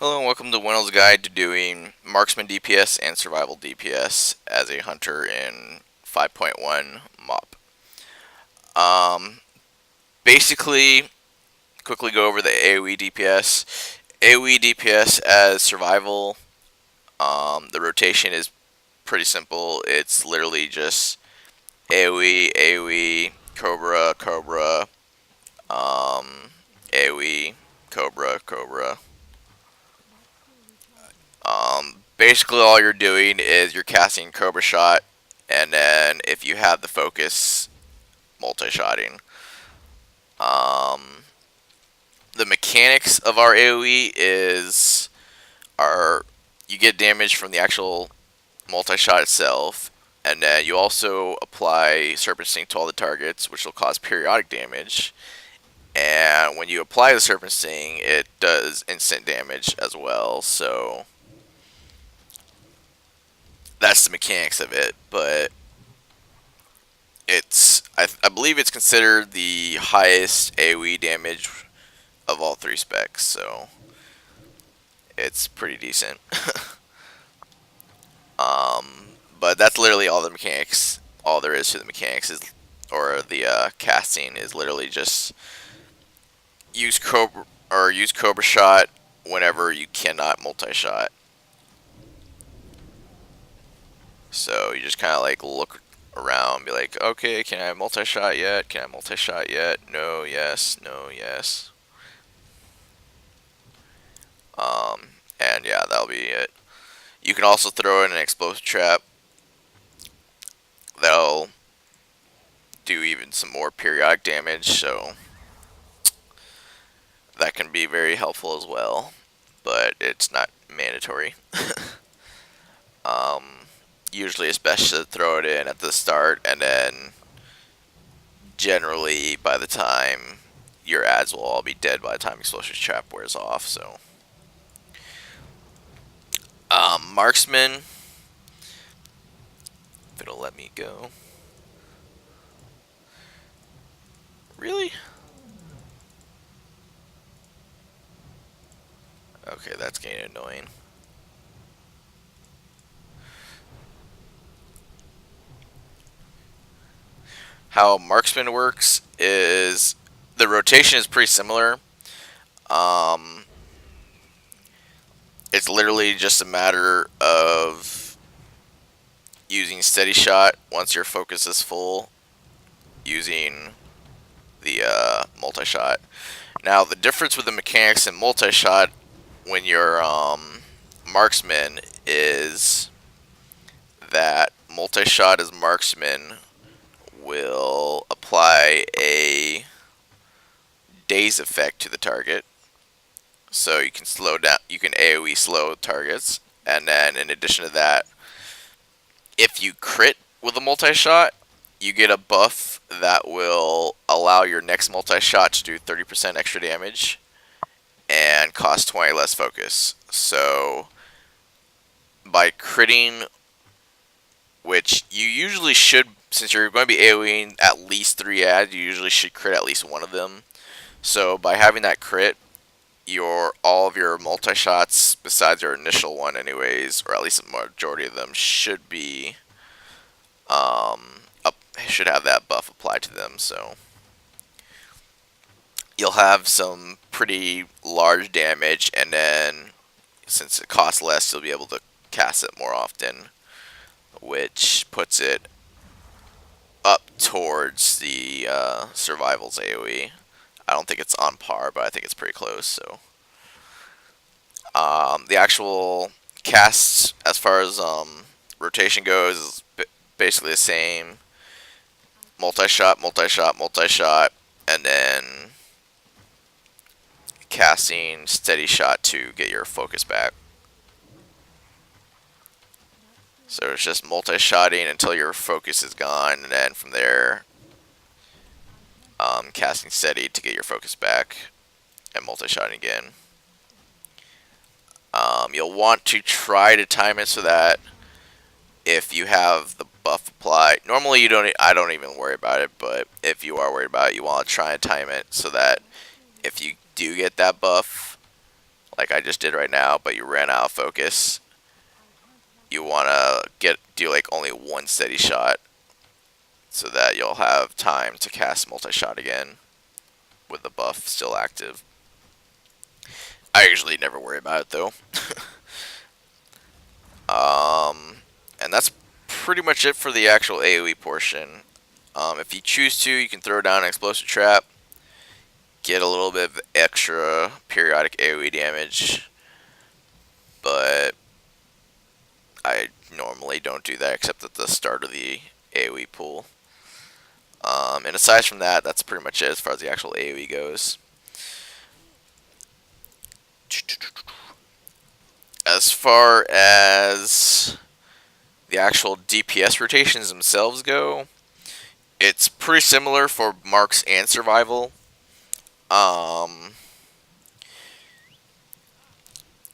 Hello and welcome to Wendell's Guide to doing Marksman DPS and Survival DPS as a hunter in 5.1 MOP. Um, Basically, quickly go over the AoE DPS. AoE DPS as Survival, the rotation is pretty simple. It's literally just AoE, AoE, Cobra, Cobra, AoE, Cobra, Cobra. Basically, all you're doing is you're casting Cobra Shot, and then if you have the focus, multi-shotting. Um, the mechanics of our AOE is our you get damage from the actual multi-shot itself, and then you also apply Serpent Sting to all the targets, which will cause periodic damage. And when you apply the Serpent Sting, it does instant damage as well. So that's the mechanics of it, but I believe it's considered the highest AoE damage of all three specs, so it's pretty decent. But that's literally all the mechanics. All there is to the mechanics is, or the casting is literally just use Cobra Shot whenever you cannot multi-shot. So you just kind of like look around, be like, okay, can I multi-shot yet? Can I multi-shot yet? No, yes, no, yes. And yeah, that'll be it. You can also throw in an explosive trap. That'll do even some more periodic damage, so that can be very helpful as well. But it's not mandatory. um, Usually, it's best to throw it in at the start, and then generally by the time your ads will all be dead by the time explosive trap wears off. So, marksman, if it'll let me go. Really? Okay, that's getting annoying. How marksman works is the rotation is pretty similar. Um, it's literally just a matter of using steady shot once your focus is full, using the multi shot. Now, the difference with the mechanics in multi shot when you're marksman is that multi shot as marksman will apply a daze effect to the target. So you can slow down, you can AoE slow targets, and then in addition to that, if you crit with a multi shot, you get a buff that will allow your next multi shot to do 30% extra damage and cost 20 less focus. So by critting, which you usually should, since you're going to be AoEing at least 3 ads, you usually should crit at least one of them. So by having that crit, your all of your multi shots besides your initial one anyways, or at least the majority of them should be should have that buff applied to them. So you'll have some pretty large damage, and then since it costs less, you'll be able to cast it more often, which puts it up towards the survival's AoE. I don't think it's on par, but I think it's pretty close. So the actual casts, as far as rotation goes, is basically the same. Multi-shot, multi-shot, multi-shot, and then casting steady shot to get your focus back. So it's just multi-shotting until your focus is gone, and then from there, casting steady to get your focus back, and multi-shotting again. You'll want to try to time it so that if you have the buff applied, normally you don't. I don't even worry about it, but if you are worried about it, you want to try and time it so that if you do get that buff, like I just did right now, but you ran out of focus, you want to do like only one steady shot so that you'll have time to cast multi-shot again with the buff still active. I usually never worry about it though. And that's pretty much it for the actual AoE portion. If you choose to, you can throw down an explosive trap, get a little bit of extra periodic AoE damage, but I normally don't do that except at the start of the AoE pool. And aside from that, that's pretty much it as far as the actual AoE goes. As far as the actual DPS rotations themselves go, it's pretty similar for Marks and Survival.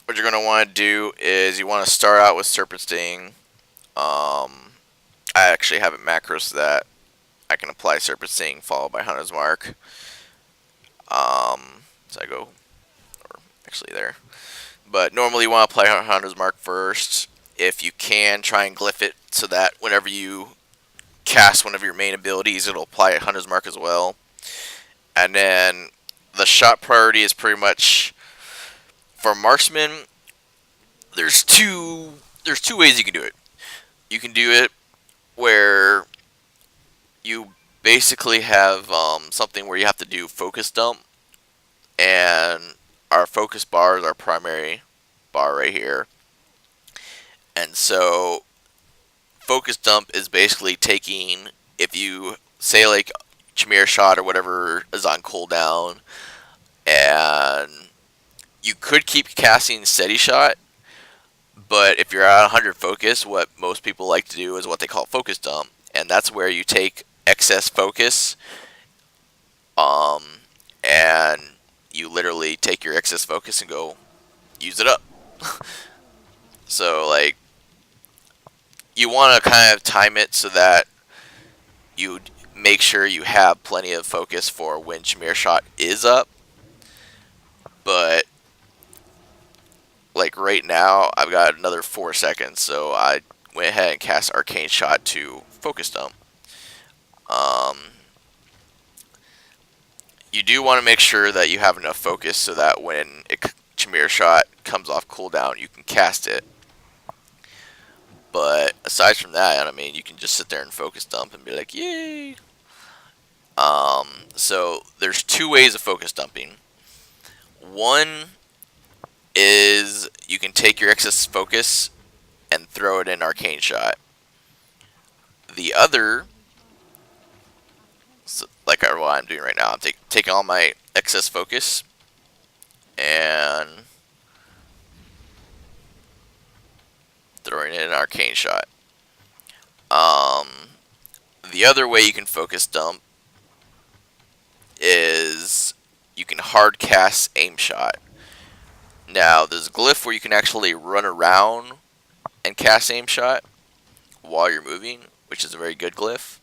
What you're going to want to do is you want to start out with Serpent Sting. I actually have it macros so that I can apply Serpent Sting followed by Hunter's Mark. So I go, or actually there. But normally you want to apply Hunter's Mark first. If you can, try and glyph it so that whenever you cast one of your main abilities, it'll apply a Hunter's Mark as well. And then the shot priority is pretty much for Marksman. There's two ways you can do it. You can do it where you basically have something where you have to do focus dump, and our focus bar is our primary bar right here. And so focus dump is basically taking, if you say like Chimera shot or whatever is on cooldown, and you could keep casting steady shot, but if you're at 100 focus, what most people like to do is what they call focus dump, and that's where you take excess focus, and you literally take your excess focus and go use it up. So like, you want to kind of time it so that you make sure you have plenty of focus for when Chimera shot is up. But like right now, I've got another 4 seconds, so I went ahead and cast Arcane Shot to focus dump. You do want to make sure that you have enough focus so that when Chimera shot comes off cooldown, you can cast it. But aside from that, I mean, you can just sit there and focus dump and be like, yay! So there's two ways of focus dumping. One is you can take your excess focus and throw it in Arcane Shot. The other, like what I'm doing right now, I'm taking all my excess focus and throwing it in Arcane Shot. The other way you can focus dump is you can hard cast Aim Shot. Now, there's a glyph where you can actually run around and cast Aim Shot while you're moving, which is a very good glyph.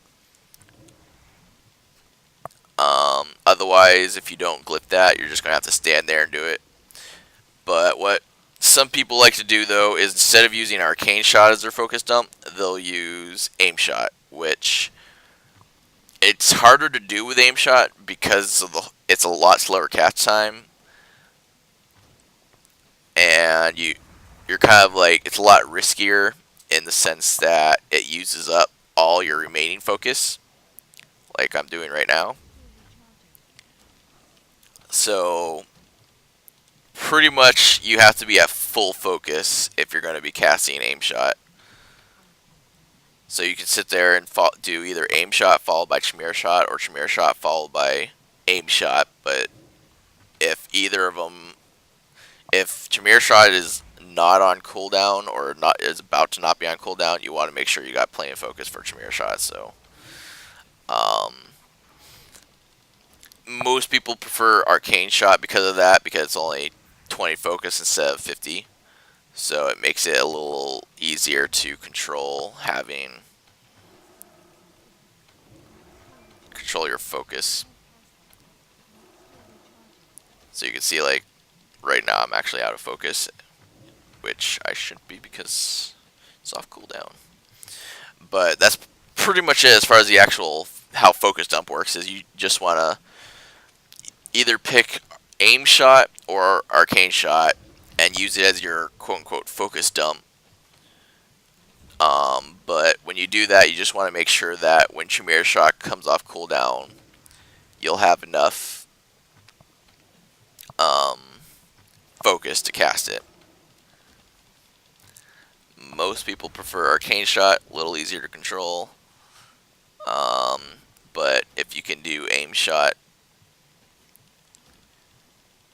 Otherwise, if you don't glyph that, you're just going to have to stand there and do it. But what some people like to do, though, is instead of using Arcane Shot as their focus dump, they'll use Aim Shot, which it's harder to do with Aim Shot because it's a lot slower cast time. And you're kind of like, it's a lot riskier in the sense that it uses up all your remaining focus, like I'm doing right now. So pretty much you have to be at full focus if you're going to be casting Aim Shot. So you can sit there and do either Aim Shot followed by Chimera Shot or Chimera Shot followed by Aim Shot. But if either of them, if Chimera Shot is not on cooldown or is about to not be on cooldown, you want to make sure you got plenty of focus for Chimera Shot. So most people prefer Arcane Shot because of that, because it's only 20 focus instead of 50. So it makes it a little easier to control your focus. So you can see, like, right now I'm actually out of focus, which I shouldn't be because it's off cooldown. But that's pretty much it as far as the actual how focus dump works. Is you just want to either pick aim shot or arcane shot and use it as your quote unquote focus dump. But when you do that, you just want to make sure that when Chimera shot comes off cooldown, you'll have enough um, focus to cast it. Most people prefer arcane shot, a little easier to control. Um, but if you can do aim shot,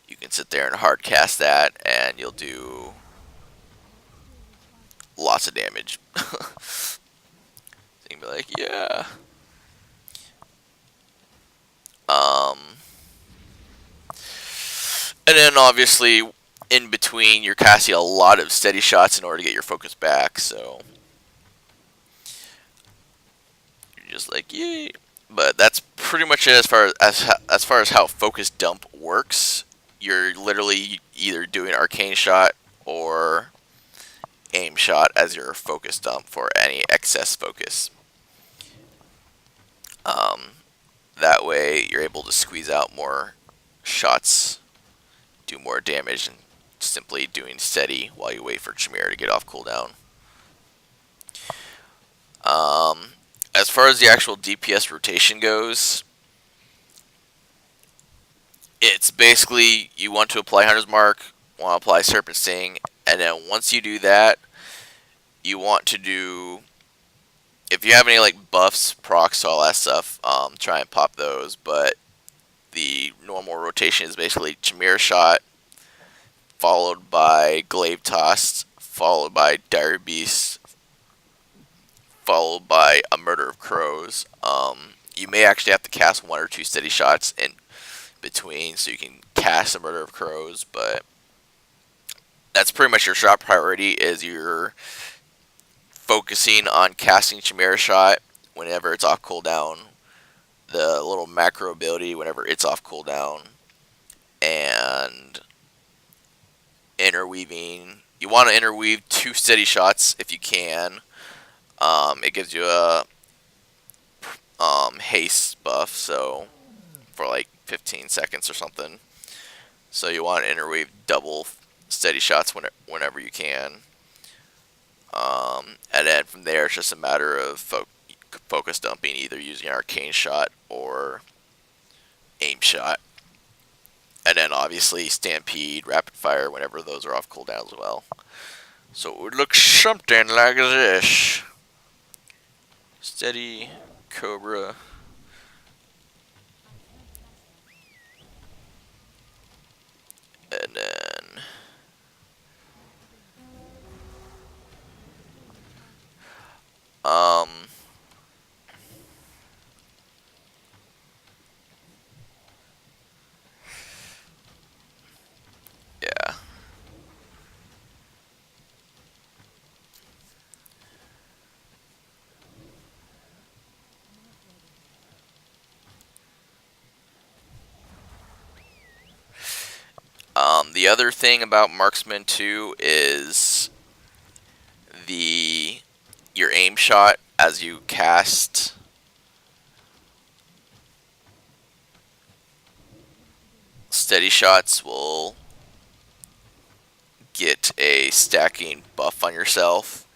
you can sit there and hard cast that, and you'll do lots of damage. So you can be like, yeah. Um, and then obviously, in between, you're casting a lot of steady shots in order to get your focus back. So you're just like, yay. But that's pretty much it as far as how focus dump works. You're literally either doing arcane shot or aim shot as your focus dump for any excess focus. That way you're able to squeeze out more shots, do more damage, and simply doing steady while you wait for Chimera to get off cooldown. As far as the actual DPS rotation goes, it's basically you want to apply Hunter's Mark, want to apply Serpent Sting, and then once you do that, you want to do, if you have any like buffs, procs, all that stuff, try and pop those. But the normal rotation is basically Chimera Shot, followed by Glaive Toss, followed by Dire Beast, followed by a Murder of Crows. You may actually have to cast one or two steady shots in between so you can cast a Murder of Crows, but that's pretty much your shot priority. Is you're focusing on casting Chimera Shot whenever it's off cooldown, the little macro ability whenever it's off cooldown, and interweaving. You want to interweave two steady shots if you can. It gives you a haste buff, so for like 15 seconds or something. So you want to interweave double steady shots whenever you can. And then from there, it's just a matter of focus dumping, either using arcane shot or aim shot. And then obviously stampede, rapid fire, whenever those are off cooldown as well. So it would look something like this. Steady, Cobra. And then yeah. The other thing about Marksman 2 is your aim shot as you cast steady shots will get a stacking buff on yourself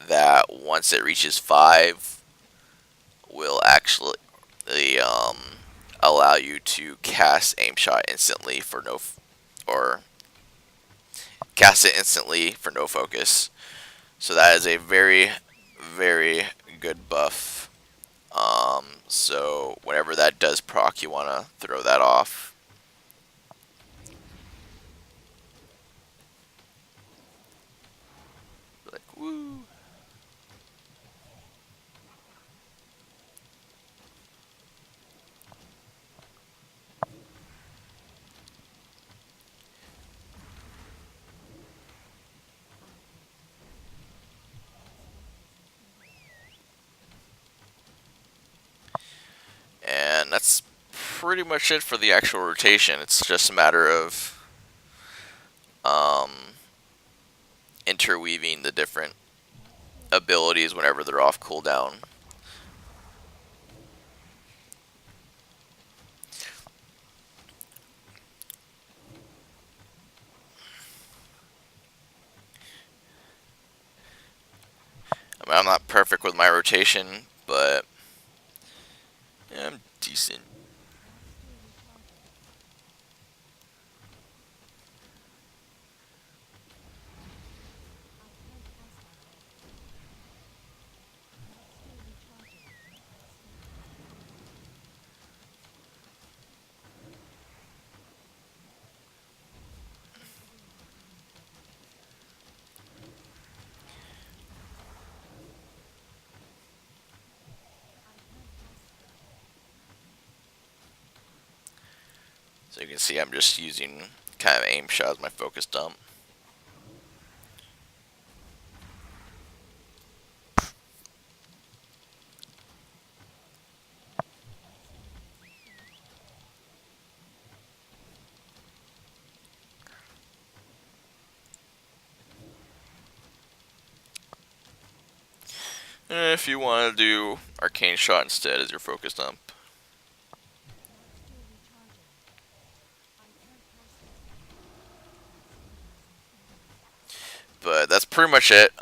that once it reaches 5 will actually allow you to cast aim shot instantly for no or cast it instantly for no focus. So that is a very, very good buff. So whenever that does proc, you want to throw that off. Like, woo. And that's pretty much it for the actual rotation. It's just a matter of interweaving the different abilities whenever they're off cooldown. I mean, I'm not perfect with my rotation, but yeah, I'm decent. So you can see I'm just using kind of aim shot as my focus dump. If you want to do arcane shot instead as your focus dump. But that's pretty much it.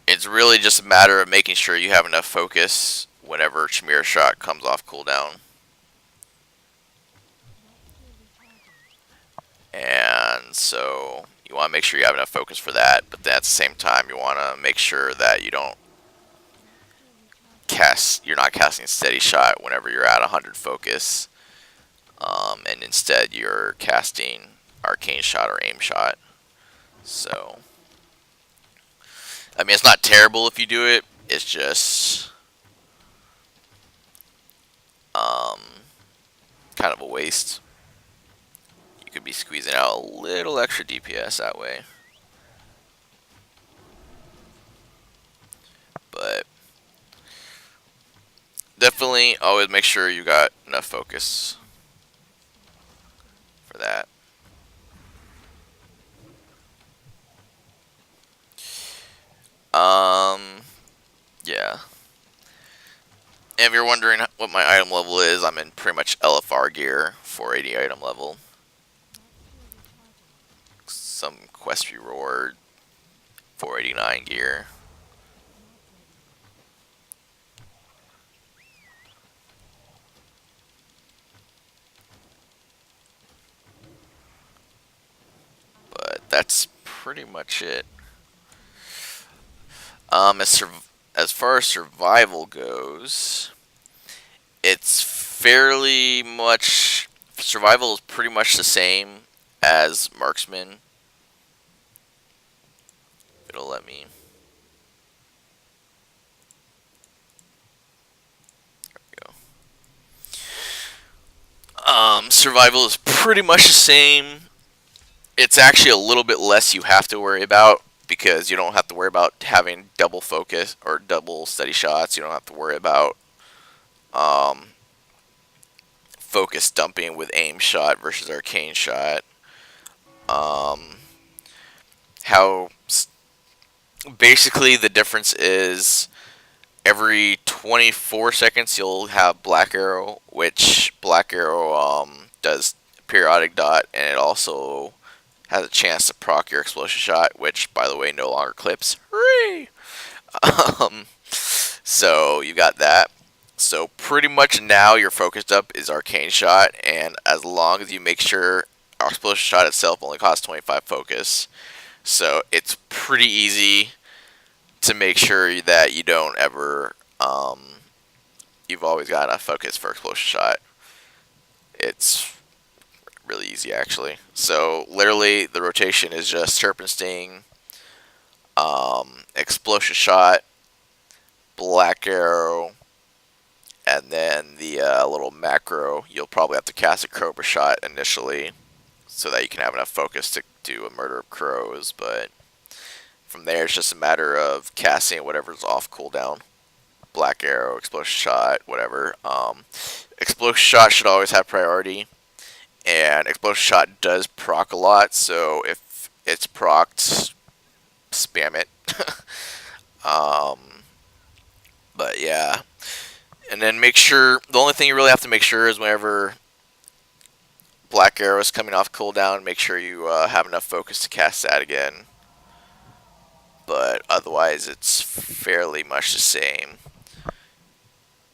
It's really just a matter of making sure you have enough focus whenever Chimera shot comes off cooldown. And so you want to make sure you have enough focus for that, but then at the same time you want to make sure that you're not casting steady shot whenever you're at 100 focus, and instead you're casting arcane shot or aim shot. So, I mean, it's not terrible if you do it. It's just kind of a waste. You could be squeezing out a little extra DPS that way. But definitely always make sure you got enough focus for that. Yeah. And if you're wondering what my item level is, I'm in pretty much LFR gear, 480 item level. Some quest reward, 489 gear. But that's pretty much it. As far as survival goes, it's fairly much. Survival is pretty much the same as Marksman. It'll let me. There we go. Survival is pretty much the same. It's actually a little bit less you have to worry about because you don't have to worry about having double focus or double steady shots. You don't have to worry about focus dumping with aim shot versus arcane shot. How basically the difference is every 24 seconds you'll have black arrow, which black arrow does periodic dot, and it also has a chance to proc your explosion shot, which by the way no longer clips. Hooray! So you got that. So pretty much now your focused up is arcane shot, and as long as you make sure our explosion shot itself only costs 25 focus, so it's pretty easy to make sure that you don't ever you've always got enough focus for explosion shot. It's really easy actually. So literally the rotation is just Serpent Sting, explosion shot, black arrow, and then the little macro. You'll probably have to cast a Cobra shot initially so that you can have enough focus to do a murder of crows, but from there it's just a matter of casting whatever's off cooldown. Black arrow, explosion shot, whatever. Explosion shot should always have priority, and explosion shot does proc a lot, so if it's procced, spam it. um, but yeah, and then make sure the only thing you really have to make sure is whenever Black Arrow is coming off cooldown, make sure you have enough focus to cast that again. But otherwise, it's fairly much the same.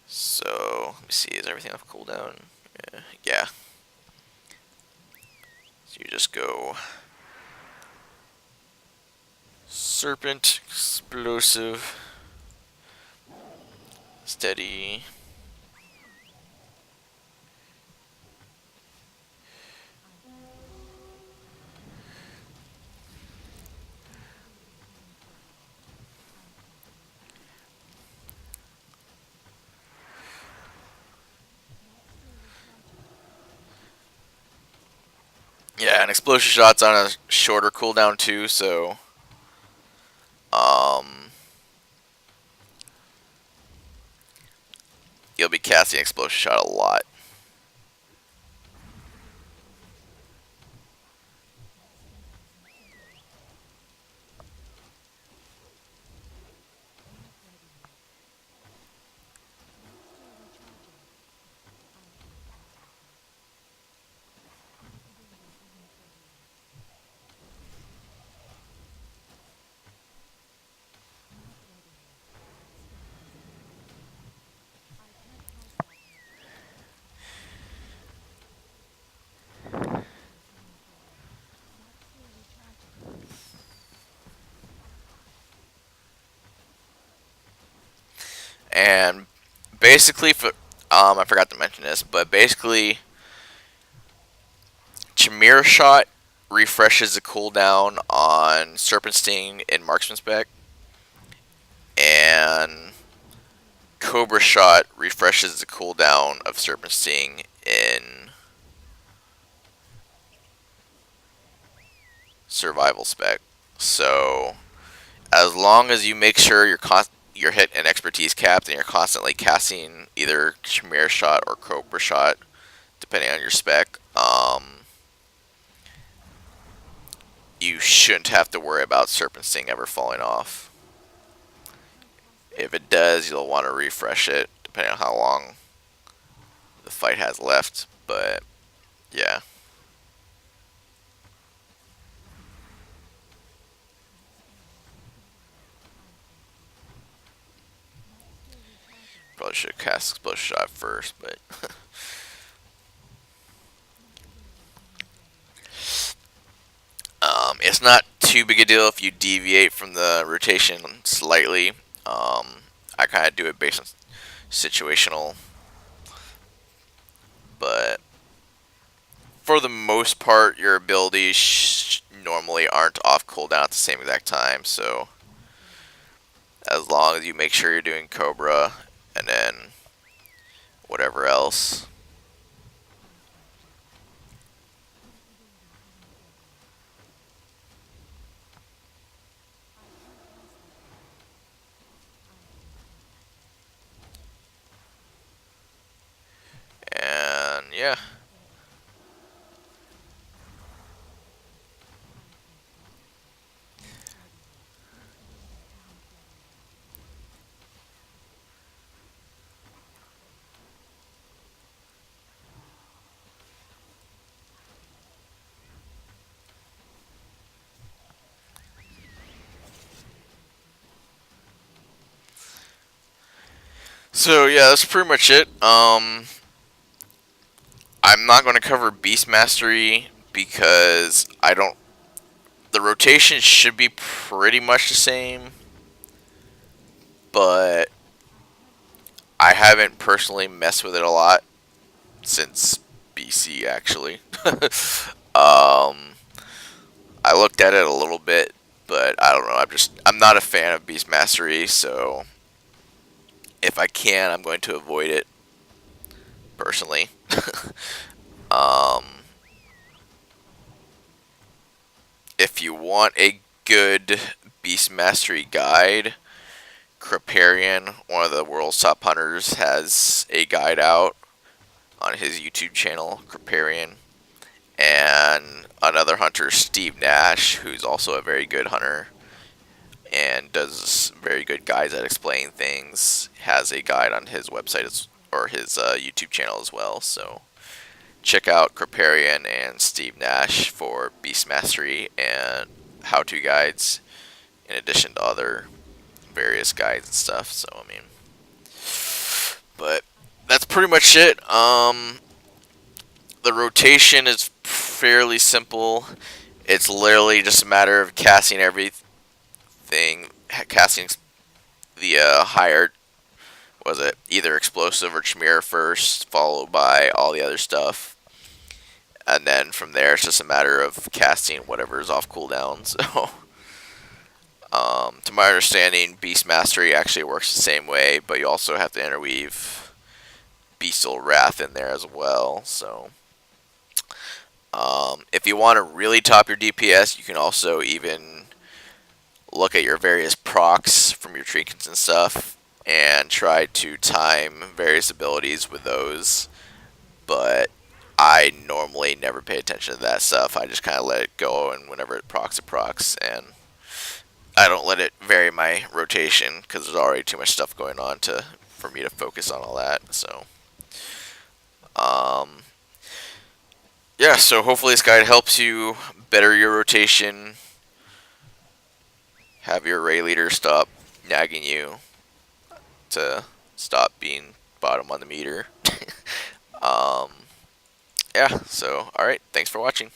So, let me see, is everything off cooldown? Yeah. So you just go Serpent, Explosive, Steady. Yeah, and Explosion Shot's on a shorter cooldown too, so um, you'll be casting Explosion Shot a lot. And basically, for I forgot to mention this, but basically, Chimera Shot refreshes the cooldown on Serpent Sting in Marksman spec, and Cobra Shot refreshes the cooldown of Serpent Sting in Survival spec. So as long as you make sure you're hit and expertise capped and you're constantly casting either Chimera Shot or Cobra Shot, depending on your spec, you shouldn't have to worry about Serpent Sting ever falling off. If it does, you'll want to refresh it, depending on how long the fight has left. But yeah, probably should have cast Explosion Shot first, but it's not too big a deal if you deviate from the rotation slightly. I kind of do it based on situational, but for the most part, your abilities normally aren't off cooldown at the same exact time. So as long as you make sure you're doing Cobra and then whatever else. And yeah. So yeah, that's pretty much it. I'm not going to cover Beast Mastery because I don't. The rotation should be pretty much the same, but I haven't personally messed with it a lot since BC actually. um, I looked at it a little bit, but I don't know. I'm not a fan of Beast Mastery, so if I can, I'm going to avoid it personally. um, if you want a good Beast Mastery guide, Kriparian, one of the world's top hunters, has a guide out on his YouTube channel, Kriparian, and another hunter, Steve Nash, who's also a very good hunter and does very good guides at explaining things. Has a guide on his website or his YouTube channel as well. So check out Creparian and Steve Nash for beast mastery and how-to guides, in addition to other various guides and stuff. So I mean, but that's pretty much it. The rotation is fairly simple. It's literally just a matter of casting everything, casting the higher, was it either explosive or chimera first, followed by all the other stuff, and then from there it's just a matter of casting whatever is off cooldown. So, to my understanding, beast mastery actually works the same way, but you also have to interweave bestial wrath in there as well. So, if you want to really top your DPS, you can also even look at your various procs from your trinkets and stuff and try to time various abilities with those. But I normally never pay attention to that stuff. I just kind of let it go, and whenever it procs, and I don't let it vary my rotation because there's already too much stuff going on for me to focus on all that. So, um, yeah. So hopefully this guide helps you better your rotation, have your Ray leader stop nagging you to stop being bottom on the meter. um, yeah, so, alright, thanks for watching.